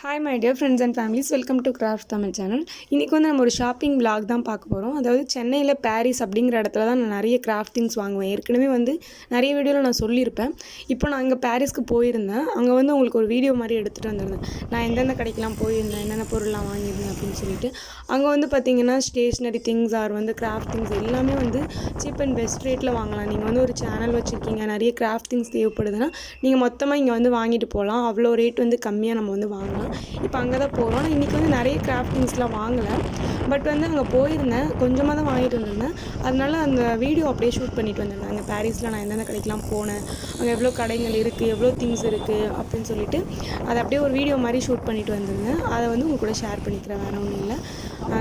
Hi my dear friends and families, welcome to Craft Tamil channel. இன்னைக்கு வந்து நம்ம ஒரு ஷாப்பிங் vlog தான் பார்க்க போறோம். அதாவது சென்னையில பாரிஸ் அப்படிங்கற இடத்துல தான் நான் நிறைய கிராஃப்ட் திங்ஸ் வாங்குவேன். ஏற்கனவே வந்து நிறைய வீடியோல நான் சொல்லியிருப்பேன். இப்போ நான் அங்க பாரிஸ்க்கு போயிருந்தேன். அங்க வந்து உங்களுக்கு ஒரு வீடியோ மாதிரி எடுத்துட்டு வந்திருந்தேன். நான் எந்தெந்த கடைக்கெல்லாம் போயிருந்தேன், என்னென்ன பொருள்லாம் வாங்கியிருந்தேன் அப்படின்னு சொல்லிட்டு. அங்க வந்து பாத்தீங்கன்னா ஸ்டேஷனரி திங்ஸ் ஆர் வந்து கிராஃப்ட் திங்ஸ் எல்லாமே வந்து சீப் அண்ட் பெஸ்ட் ரேட்ல வாங்கலாம். நீங்க வந்து ஒரு சேனல் வச்சிருக்கீங்க, நிறைய கிராஃப்ட் திங்ஸ் தேவைப்படுதுன்னா நீங்க மொத்தமா இங்க வந்து வாங்கிட்டு போலாம். அவ்வளோ ரேட் வந்து கம்மியா நம்ம வந்து வாங்கலாம். இப்போ அங்கே தான் போகிறோம். ஆனால் இன்றைக்கி வந்து நிறைய கிராஃப்டிங்ஸ்லாம் வாங்கலை. பட் வந்து அங்கே போயிருந்தேன், கொஞ்சமாக தான் வாங்கிட்டு வந்திருந்தேன். அதனால அந்த வீடியோ அப்படியே ஷூட் பண்ணிட்டு வந்திருந்தேன். அங்கே பாரிஸில் நான் எந்தெந்த கடைக்கெலாம் போனேன், அங்கே எவ்வளோ கடைகள் இருக்குது, எவ்வளோ திங்ஸ் இருக்குது அப்படின்னு சொல்லிட்டு அதை அப்படியே ஒரு வீடியோ மாதிரி ஷூட் பண்ணிட்டு வந்திருந்தேன். அதை வந்து உங்கள் கூட ஷேர் பண்ணிக்கிறேன், வேறு ஒன்றும் இல்லை.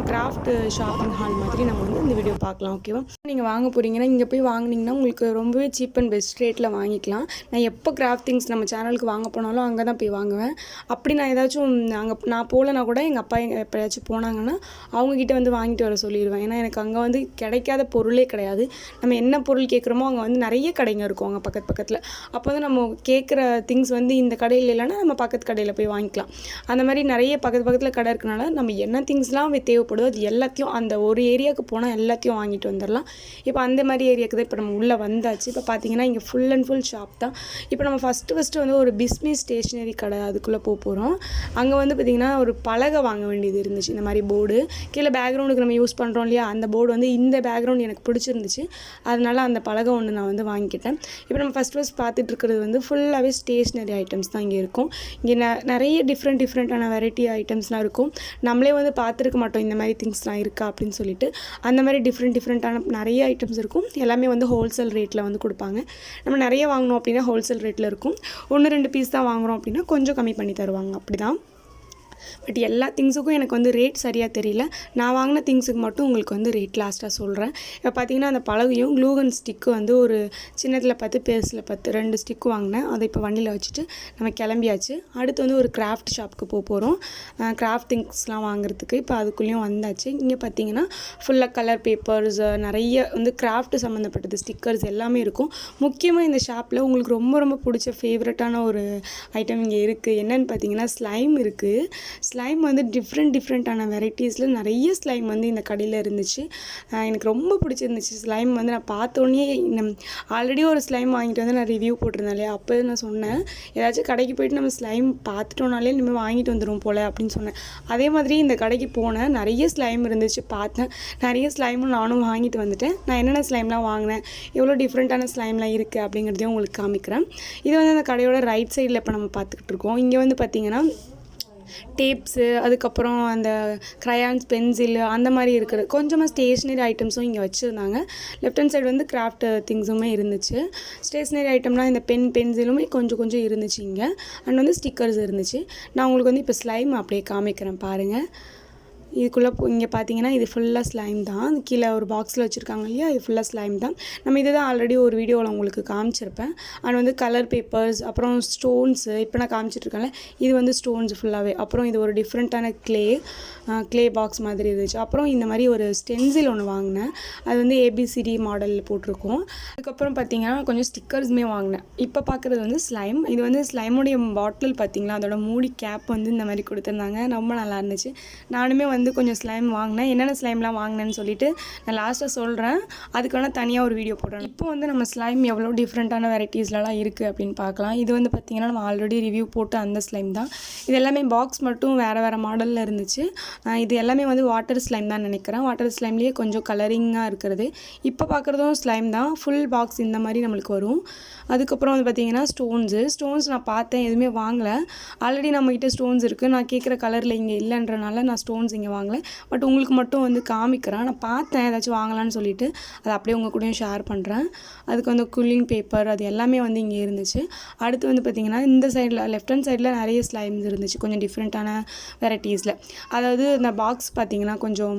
கிராஃப்ட் ஷாப்பிங் ஹால் மாதிரி நம்ம வந்து இந்த வீடியோ பார்க்கலாம். ஓகேவா? நீங்கள் வாங்க போகிறீங்கன்னா இங்கே போய் வாங்கினீங்கன்னா உங்களுக்கு ரொம்பவே சீப் அண்ட் பெஸ்ட் ரேட்டில் வாங்கிக்கலாம். நான் எப்போ கிராஃப்ட் திங்ஸ் நம்ம சேனலுக்கு வாங்க போனாலும் அங்கே தான் போய் வாங்குவேன். அப்படி நான் ஏதாச்சும் அங்கே நான் போகலன்னா கூட எங்கள் அப்பா எப்போயாச்சும் போனாங்கன்னா அவங்கக்கிட்ட வந்து வாங்கிட்டு வர சொல்லிடுவேன். ஏன்னா எனக்கு அங்கே வந்து கிடைக்காத பொருளே கிடையாது. நம்ம என்ன பொருள் கேட்குறோமோ அங்கே வந்து நிறைய கடைங்க இருக்கும் அங்கே பக்கத்தில். அப்போ வந்து நம்ம கேட்குற திங்ஸ் வந்து இந்த கடையில் இல்லைன்னா நம்ம பக்கத்து கடையில் போய் வாங்கிக்கலாம். அந்த மாதிரி நிறைய பக்கத்தில் கடை இருக்கனால நம்ம என்ன திங்ஸ்லாம் தேவைப்படுதோ அது எல்லாத்தையும் அந்த ஒரு ஏரியாவுக்கு போனால் எல்லாத்தையும் வாங்கிட்டு வந்துடலாம். இப்போ அந்த மாதிரி ஏரியாவுக்கு தான் இப்போ நம்ம உள்ளே வந்தாச்சு. இப்போ பார்த்தீங்கன்னா இங்கே ஃபுல் அண்ட் ஃபுல் ஷாப் தான். இப்போ நம்ம ஃபஸ்ட்டு வந்து ஒரு பிஸ்மிஸ் ஸ்டேஷ்னரி கடை அதுக்குள்ளே போகிறோம். அங்கே வந்து பார்த்திங்கன்னா ஒரு பலகை வாங்க வேண்டியது இருந்துச்சு. இந்த மாதிரி போர்டு கீழே பேக்ரவுண்டுக்கு நம்ம யூஸ் பண்ணுறோம் இல்லையா, அந்த போர்டு வந்து இந்த பேக்ரவுண்ட் எனக்கு பிடிச்சிருந்துச்சு. அதனால அந்த பலகை ஒன்று நான் வந்து வாங்கிக்கிட்டேன். இப்போ நம்ம ஃபஸ்ட் பார்த்துட்டு இருக்கிறது வந்து ஃபுல்லாகவே ஸ்டேஷ்னரி ஐட்டம்ஸ் தான் இங்கே இருக்கும். இங்கே நிறைய டிஃப்ரெண்ட்டான வெரைட்டி ஐட்டம்ஸ்லாம் இருக்கும். நம்மளே வந்து பார்த்துருக்க மாட்டோம் இந்த மாதிரி திங்ஸ்லாம் இருக்கா அப்படின்னு சொல்லிட்டு. அந்த மாதிரி டிஃப்ரெண்ட்டான நிறைய ஐட்டம்ஸ் இருக்கும். எல்லாமே வந்து ஹோல்சேல் ரேட்டில் வந்து கொடுப்பாங்க. நம்ம நிறைய வாங்கினோம் அப்படின்னா ஹோல்சேல் ரேட்டில் இருக்கும். 1-2 பீஸ் தான் வாங்குகிறோம் அப்படின்னா கொஞ்சம் கம்மி பண்ணி தருவாங்க. அப்படி தான். பட் எல்லா திங்ஸுக்கும் எனக்கு வந்து ரேட் சரியாக தெரியல. நான் வாங்கின திங்ஸுக்கு மட்டும் உங்களுக்கு வந்து ரேட் லாஸ்ட்டாக சொல்கிறேன். இப்போ பார்த்தீங்கன்னா அந்த பலகையும் க்ளூகன் ஸ்டிக்கு வந்து ஒரு சின்னதில் 10 பெருசில் 10 2 ஸ்டிக்கு வாங்கினேன். அதை இப்போ வண்டியில் வச்சுட்டு நம்ம கிளம்பியாச்சு. அடுத்து வந்து ஒரு கிராஃப்ட் ஷாப்புக்கு போகிறோம் கிராஃப்ட் திங்ஸ்லாம் வாங்குறதுக்கு. இப்போ அதுக்குள்ளேயும் வந்தாச்சு. இங்கே பார்த்தீங்கன்னா ஃபுல்லாக கலர் பேப்பர்ஸ் நிறைய வந்து கிராஃப்ட் சம்மந்தப்பட்டது ஸ்டிக்கர்ஸ் எல்லாமே இருக்கும். முக்கியமாக இந்த ஷாப்பில் உங்களுக்கு ரொம்ப பிடிச்ச ஃபேவரட்டான ஒரு ஐட்டம் இங்கே இருக்குது. என்னென்னு பார்த்தீங்கன்னா ஸ்லைம் இருக்குது. ஸ்லைம் வந்து டிஃப்ரெண்ட்டான வெரைட்டிஸில் நிறைய ஸ்லைம் வந்து இந்த கடையில் இருந்துச்சு. எனக்கு ரொம்ப பிடிச்சிருந்துச்சு ஸ்லைம் வந்து. நான் பார்த்தோன்னே ஆல்ரெடி ஒரு ஸ்லைம் வாங்கிட்டு வந்து நான் ரிவ்யூ போட்டிருந்தேன் இல்லையா, அப்போ நான் சொன்னேன் ஏதாச்சும் கடைக்கு போய்ட்டு நம்ம ஸ்லைம் பார்த்துட்டோனாலே இனிமேல் வாங்கிட்டு வந்துடும் போல் அப்படின்னு சொன்னேன். அதே மாதிரி இந்த கடைக்கு போனேன், நிறைய ஸ்லைம் இருந்துச்சு. பார்த்தேன் நிறைய ஸ்லைமும் நானும் வாங்கிட்டு வந்துட்டேன். நான் என்னென்ன ஸ்லைம்லாம் வாங்கினேன், எவ்வளோ டிஃப்ரெண்ட்டான ஸ்லைம்லாம் இருக்குது அப்படிங்கிறதையும் உங்களுக்கு காமிக்கிறேன். இது வந்து அந்த கடையோட ரைட் சைடில் இப்போ நம்ம பார்த்துக்கிட்டு இருக்கோம். இங்கே வந்து பார்த்திங்கன்னா டேப்ஸு, அதுக்கப்புறம் அந்த க்ரையான்ஸ், பென்சிலு அந்த மாதிரி இருக்கிற கொஞ்சமாக ஸ்டேஷ்னரி ஐட்டம்ஸும் இங்கே வச்சுருந்தாங்க. லெஃப்ட் ஹேண்ட் சைடு வந்து கிராஃப்ட் திங்ஸுமே இருந்துச்சு. ஸ்டேஷ்னரி ஐட்டம்லாம் இந்த பென்சிலுமே கொஞ்சம் இருந்துச்சு இங்கே. அண்ட் வந்து ஸ்டிக்கர்ஸ் இருந்துச்சு. நான் உங்களுக்கு வந்து இப்போ ஸ்லைம் அப்படியே காமிக்கிறேன் பாருங்கள். இதுக்குள்ளே இங்கே பார்த்தீங்கன்னா இது ஃபுல்லாக ஸ்லைம் தான். கீழே ஒரு பாக்ஸில் வச்சுருக்காங்க இல்லையா, இது ஃபுல்லாக ஸ்லைம் தான். நம்ம இது தான் ஆல்ரெடி ஒரு வீடியோவில் உங்களுக்கு காமிச்சிருப்பேன். அண்ட் வந்து கலர் பேப்பர்ஸ், அப்புறம் ஸ்டோன்ஸு இப்போ நான் காமிச்சிட்ருக்கேன்ல, இது வந்து ஸ்டோன்ஸ் ஃபுல்லாகவே. அப்புறம் இது ஒரு டிஃப்ரெண்ட்டான க்ளே பாக்ஸ் மாதிரி இருந்துச்சு. அப்புறம் இந்த மாதிரி ஒரு ஸ்டென்சில் ஒன்று வாங்கினேன். அது வந்து ABCD மாடலில் போட்டிருக்கோம். அதுக்கப்புறம் பார்த்தீங்கன்னா கொஞ்சம் ஸ்டிக்கர்ஸுமே வாங்கினேன். இப்போ பார்க்குறது வந்து ஸ்லைம். இது வந்து ஸ்லைமுடைய பாட்டில் பார்த்தீங்களா, அதோட மூடி கேப் வந்து இந்த மாதிரி கொடுத்துருந்தாங்க. ரொம்ப நல்லா இருந்துச்சு. நானுமே வந்து கொஞ்சம் ஸ்லைம் வாங்கினேன். என்னென்ன ஸ்லைம்லாம் வாங்கினேன்னு சொல்லிட்டு நான் லாஸ்ட்டாக சொல்கிறேன். அதுக்கான தனியாக ஒரு வீடியோ போடுறேன். இப்போ வந்து நம்ம ஸ்லைம் எவ்வளோ டிஃப்ரெண்ட்டான வெரைட்டிஸ்லாம் இருக்குது அப்படின்னு பார்க்கலாம். இது வந்து பார்த்திங்கன்னா நம்ம ஆல்ரெடி ரிவ்யூ போட்டு அந்த ஸ்லைம் தான். இது எல்லாமே பாக்ஸ் மட்டும் வேறு மாடலில் இருந்துச்சு. இது எல்லாமே வந்து வாட்டர் ஸ்லைம் தான் நினைக்கிறேன். வாட்டர் ஸ்லைம்லேயே கொஞ்சம் கலரிங்காக இருக்கிறது. இப்போ பார்க்குறதும் ஸ்லைம் தான். ஃபுல் பாக்ஸ் இந்த மாதிரி நம்மளுக்கு வரும். அதுக்கப்புறம் வந்து பார்த்திங்கன்னா ஸ்டோன்ஸ் நான் பார்த்தேன், எதுவுமே வாங்கலை. ஆல்ரெடி நம்மக்கிட்ட ஸ்டோன்ஸ் இருக்குது. நான் கேட்குற கலரில் இங்கே இல்லைன்றனால நான் ஸ்டோன்ஸ் இங்கே வாங்கலை. பட் உங்களுக்கு மட்டும் வந்து காமிக்கிறேன். நான் பார்த்தேன் ஏதாச்சும் வாங்கலான்னு சொல்லிட்டு அதை அப்படியே உங்கள் கூடயும் ஷேர் பண்ணுறேன். அதுக்கு வந்து கூலிங் பேப்பர் அது எல்லாமே வந்து இங்கே இருந்துச்சு. அடுத்து வந்து பார்த்திங்கன்னா இந்த சைடில் லெஃப்ட் ஹேண்ட் சைடில் நிறைய ஸ்லைம்ஸ் இருந்துச்சு, கொஞ்சம் டிஃப்ரெண்ட்டான வெரைட்டிஸில். அதாவது இந்த பாக்ஸ் பார்த்திங்கன்னா கொஞ்சம்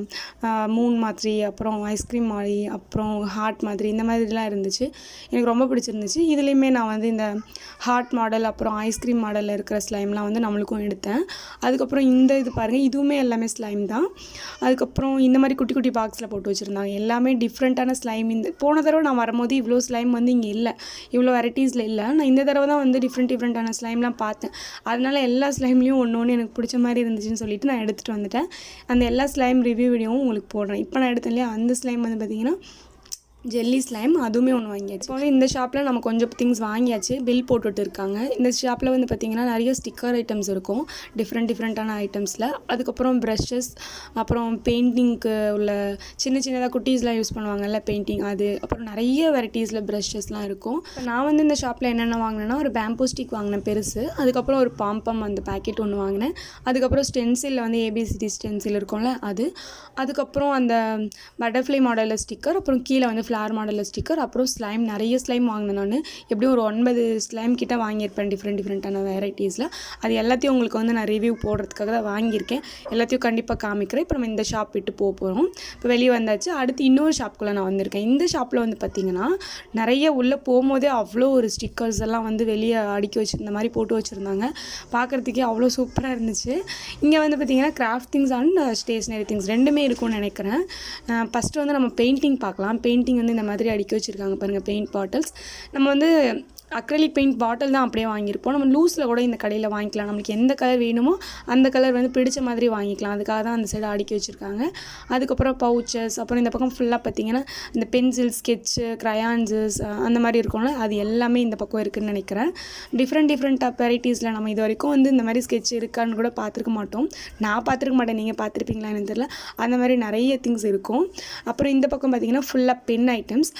மூன் மாதிரி, அப்புறம் ஐஸ்கிரீம் மாதிரி, அப்புறம் ஹார்ட் மாதிரி இந்த மாதிரிலாம் இருந்துச்சு. எனக்கு ரொம்ப பிடிச்சிருந்துச்சு. இதுலேயுமே நான் வந்து இந்த ஹார்ட் மாடல் அப்புறம் ஐஸ்கிரீம் மாடலில் இருக்கிற ஸ்லைம்லாம் வந்து நம்மளுக்கும் எடுத்தேன். அதுக்கப்புறம் இந்த இது பாருங்கள், இதுவுமே எல்லாமே ஸ்லைம் ஸ்லைம் தான். அதுக்கப்புறம் இந்த மாதிரி குட்டி குட்டி பாக்ஸில் போட்டு வச்சுருந்தாங்க. எல்லாமே டிஃப்ரெண்ட்டான ஸ்லைம். இந்த போன தடவை நான் வரும்போது இவ்வளோ ஸ்லைம் வந்து இங்கே இல்லை, இவ்வளோ வெரைட்டிஸில் இல்லை. நான் இந்த தடவை தான் வந்து டிஃப்ரெண்ட்டான ஸ்லைம்லாம் பார்த்தேன். அதனால் எல்லா ஸ்லைம்லேயும் ஒன்று ஒன்று எனக்கு பிடிச்ச மாதிரி இருந்துச்சுன்னு சொல்லிட்டு நான் எடுத்துகிட்டு வந்துட்டேன். அந்த எல்லா ஸ்லைம் ரிவ்யூ வீடியோவும் உங்களுக்கு போடுறேன். இப்போ நான் எடுத்தேன் இல்லையா, அந்த ஸ்லைம் வந்து பார்த்திங்கன்னா ஜெல்லி ஸ்லைம், அதுவுமே ஒன்று வாங்கியாச்சு. இப்போ இந்த ஷாப்பில் நம்ம கொஞ்சம் திங்ஸ் வாங்கியாச்சு, பில் போட்டுட்டு இருக்காங்க. இந்த ஷாப்பில் வந்து பார்த்திங்கன்னா நிறைய ஸ்டிக்கர் ஐட்டம்ஸ் இருக்கும், டிஃப்ரெண்ட்டான ஐட்டம்ஸில். அதுக்கப்புறம் ப்ரஷஸ், அப்புறம் பெயிண்டிங்க்கு உள்ள சின்னதாக குட்டீஸ்லாம் யூஸ் பண்ணுவாங்கல்ல பெயிண்டிங், அது அப்புறம் நிறைய வெரைட்டிஸில் ப்ரஷஸ்லாம் இருக்கும். இப்போ நான் வந்து இந்த ஷாப்பில் என்னென்ன வாங்கினேன்னா, ஒரு பேம்பூ ஸ்டிக் வாங்கினேன் பெருசு, அதுக்கப்புறம் ஒரு பாம்பம் அந்த பேக்கெட் ஒன்று வாங்கினேன், அதுக்கப்புறம் ஸ்டென்சிலில் வந்து ABCD ஸ்டென்சில் இருக்கும்ல அது, அதுக்கப்புறம் அந்த பட்டர்ஃப்ளை மாடலில் ஸ்டிக்கர், அப்புறம் கீழே வந்து ஃப்ளார் மாடலில் ஸ்டிக்கர், அப்புறம் ஸ்லைம், நிறைய ஸ்லைம் வாங்கினேன் நான். எப்படியும் ஒரு 9 ஸ்லைம் கிட்ட வாங்கியிருப்பேன் டிஃப்ரெண்ட்டான வெரைட்டிஸில். அது எல்லாத்தையும் உங்களுக்கு வந்து நான் ரிவ்யூ போடுறதுக்காக தான் வாங்கியிருக்கேன். எல்லாத்தையும் கண்டிப்பாக காமிக்கிறேன். இப்போ நம்ம இந்த ஷாப் விட்டு போகிறோம். இப்போ வெளியே வந்தாச்சு. அடுத்து இன்னொரு ஷாப்புக்குள்ளே நான் வந்திருக்கேன். இந்த ஷாப்பில் வந்து பார்த்திங்கன்னா நிறைய உள்ளே போகும்போதே அவ்வளோ ஒரு ஸ்டிக்கர்ஸ் எல்லாம் வந்து வெளியே அடுக்கி வச்சுருந்த மாதிரி போட்டு வச்சுருந்தாங்க. பார்க்குறதுக்கே அவ்வளோ சூப்பராக இருந்துச்சு. இங்கே வந்து பார்த்திங்கன்னா craft things and stationery things ரெண்டுமே இருக்கும்னு நினைக்கிறேன். ஃபஸ்ட்டு வந்து நம்ம பெயிண்டிங் பார்க்கலாம். பெயிண்டிங் வந்து இந்த மாதிரி அடுக்கி வச்சுருக்காங்க பாருங்கள், பெயிண்ட் பாட்டில்ஸ். நம்ம வந்து அக்ரலிக் பெயிண்ட் பாட்டில் தான் அப்படியே வாங்கியிருப்போம். நம்ம லூஸில் கூட இந்த கடையில் வாங்கிக்கலாம். நம்மளுக்கு எந்த கலர் வேணுமோ அந்த கலர் வந்து பிடிச்ச மாதிரி வாங்கிக்கலாம். அதுக்காக தான் அந்த சைடு அடுக்கி வச்சுருக்காங்க. அதுக்கப்புறம் பவுச்சஸ், அப்புறம் இந்த பக்கம் ஃபுல்லாக பார்த்திங்கன்னா இந்த பென்சில், ஸ்கெட்சு, க்ரையான்ஸஸ் அந்த மாதிரி இருக்கும்ல, அது எல்லாமே இந்த பக்கம் இருக்குதுன்னு நினைக்கிறேன். டிஃப்ரெண்ட்டாக வெரைட்டிஸில் நம்ம இது வரைக்கும் வந்து இந்த மாதிரி ஸ்கெட்ச் இருக்கான்னு கூட பார்த்துருக்க மாட்டோம். நான் பார்த்துருக்க மாட்டேன், நீங்கள் பார்த்துருப்பீங்களா எனக்கு தெரியல. அந்த மாதிரி நிறைய திங்ஸ் இருக்கும். அப்புறம் இந்த பக்கம் பார்த்திங்கன்னா ஃபுல்லாக பென் ஐட்டம்ஸ்,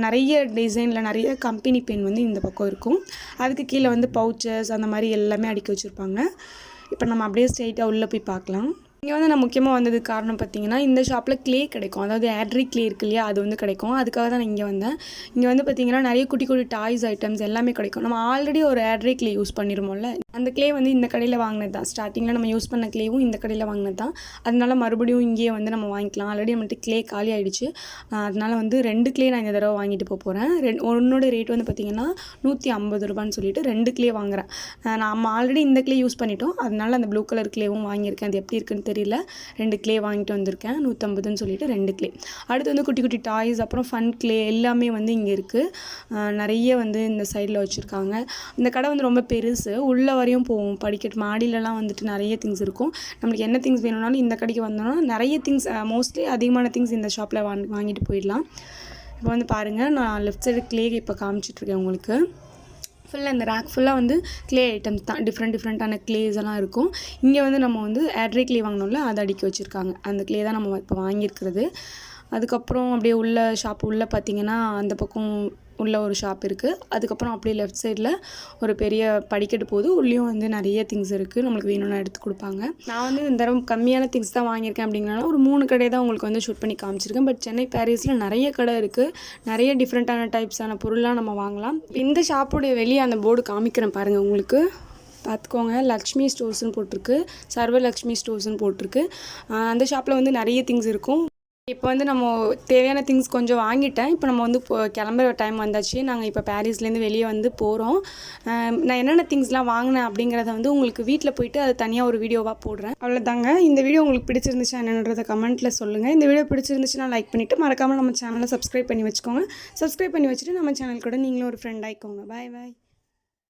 நிறைய டிசைனில் நிறைய கம்பெனி பென் வந்து இந்த பக்கம் இருக்கும். அதுக்கு கீழே வந்து பவுச்சஸ் அந்த மாதிரி எல்லாமே அடுக்கி வச்சுருப்பாங்க. இப்போ நம்ம அப்படியே ஸ்ட்ரெயிட்டாக உள்ளே போய் பார்க்கலாம். இங்கே வந்து நான் முக்கியமாக வந்ததுக்கு காரணம் பார்த்திங்கன்னா, இந்த ஷாப்பில் க்ளே கிடைக்கும், அதாவது ஆட்ரி க்ளே இருக்கு இல்லையா, அது வந்து கிடைக்கும். அதுக்காக தான் நான் இங்கே வந்தேன். இங்கே வந்து பார்த்திங்கன்னா நிறைய குட்டி குட்டி டாய்ஸ் ஐட்டம்ஸ் எல்லாமே கிடைக்கும். நம்ம ஆல்ரெடி ஒரு ஆட்ரி க்ளே யூஸ் பண்ணிருமோம்ல, அந்த க்ளே வந்து இந்த கடையில் வாங்கினது தான். ஸ்டார்டிங்கில் நம்ம யூஸ் பண்ண க்ளேவும் இந்த கடையில் வாங்கினது தான். அதனால மறுபடியும் இங்கேயே வந்து நம்ம வாங்கிக்கலாம். ஆல்ரெடி நம்மகிட்ட க்ளே காலி ஆகிடுச்சு. அதனால வந்து 2 க்ளே நான் இந்த தடவை வாங்கிட்டு போகிறேன். ஒன்னோட ரேட் வந்து பார்த்திங்கன்னா 150 ரூபான்னு சொல்லிட்டு 2 க்ளே வாங்குகிறேன். நம்ம ஆல்ரெடி இந்த க்ளே யூஸ் பண்ணிட்டோம், அதனால அந்த ப்ளூ கலர் க்ளேவும் வாங்கியிருக்கேன். அது எப்படி இருக்குன்னு தெரியல. 2 க்ளே வாங்கிட்டு வந்திருக்கேன், 150ன்னு சொல்லிட்டு 2 க்ளே. அடுத்து வந்து குட்டி குட்டி டாய்ஸ், அப்புறம் ஃபன் க்ளே எல்லாமே வந்து இங்கே இருக்குது. நிறைய வந்து இந்த சைடில் வச்சுருக்காங்க. இந்த கடை வந்து ரொம்ப பெருசு, உள்ள வரையும் போவோம். படிக்கட்டு மாடியிலலாம் வந்துட்டு நிறைய திங்ஸ் இருக்கும். நம்மளுக்கு என்ன திங்ஸ் வேணும்னாலும் இந்த கடைக்கு வந்தோம்னா நிறைய திங்ஸ், மோஸ்ட்லி அதிகமான திங்ஸ் இந்த ஷாப்பில் வாங்கிட்டு போயிடலாம். இப்போ வந்து பாருங்கள், நான் லெஃப்ட் சைடு க்ளே இப்போ காமிச்சிட்ருக்கேன் உங்களுக்கு. ஃபுல்லாக இந்த ரேக் ஃபுல்லாக வந்து க்ளே ஐட்டம்ஸ் தான், டிஃப்ரெண்ட்டான க்ளேஸ் எல்லாம் இருக்கும். இங்கே வந்து நம்ம வந்து ஆட்ரி க்ளே வாங்கினோம்ல, அதை அடுக்கி வச்சுருக்காங்க. அந்த க்ளே தான் நம்ம இப்போ வாங்கியிருக்கிறது. அதுக்கப்புறம் அப்படியே உள்ள ஷாப் உள்ளே பார்த்திங்கன்னா அந்த பக்கம் உள்ள ஒரு ஷாப் இருக்குது. அதுக்கப்புறம் அப்படியே லெஃப்ட் சைடில் ஒரு பெரிய படிக்கட்டு போகுது. உள்ளேயும் வந்து நிறைய திங்ஸ் இருக்குது, நம்மளுக்கு வேணும்னா எடுத்து கொடுப்பாங்க. நான் வந்து இந்த தடவை கம்மியான திங்ஸ் தான் வாங்கியிருக்கேன். அப்படிங்கிறனால ஒரு 3 கடை தான் உங்களுக்கு வந்து ஷூட் பண்ணி காமிச்சிருக்கேன். பட் சென்னை பாரிஸில் நிறைய கடை இருக்குது, நிறைய டிஃப்ரெண்ட்டான டைப்ஸான பொருள்லாம் நம்ம வாங்கலாம். இந்த ஷாப்புடைய வெளியே அந்த போர்டு காமிக்கிறேன் பாருங்கள், உங்களுக்கு பார்த்துக்கோங்க. லக்ஷ்மி ஸ்டோர்ஸ்னு போட்டிருக்கு, சர்வலக்ஷ்மி ஸ்டோர்ஸ்னு போட்டிருக்கு. அந்த ஷாப்பில் வந்து நிறைய திங்ஸ் இருக்கும். இப்போ வந்து நம்ம தேவையான திங்ஸ் கொஞ்சம் வாங்கிட்டேன். இப்போ நம்ம வந்து கிளம்புற டைம் வந்தாச்சு. நாங்கள் இப்போ பாரிஸ்லேருந்து வெளியே வந்து போகிறோம். நான் என்னென்ன திங்ஸ்லாம் வாங்கினேன் அப்படிங்கிறத வந்து உங்களுக்கு வீட்டில் போயிட்டு அது தனியாக ஒரு வீடியோவாக போடுறேன். அவ்வளோதாங்க. இந்த வீடியோ உங்களுக்கு பிடிச்சிருந்துச்சா என்னன்றதை கமெண்ட்டில் சொல்லுங்கள். இந்த வீடியோ பிடிச்சிருந்துச்சுன்னா லைக் பண்ணிவிட்டு மறக்காமல் நம்ம சேனலை சப்ஸ்கிரைப் பண்ணி வச்சுக்கோங்க. சப்ஸ்கிரைப் பண்ணி வச்சுட்டு நம்ம சேனல் கூட நீங்களும் ஒரு ஃப்ரெண்ட் ஆகிக்கோங்க. பாய்.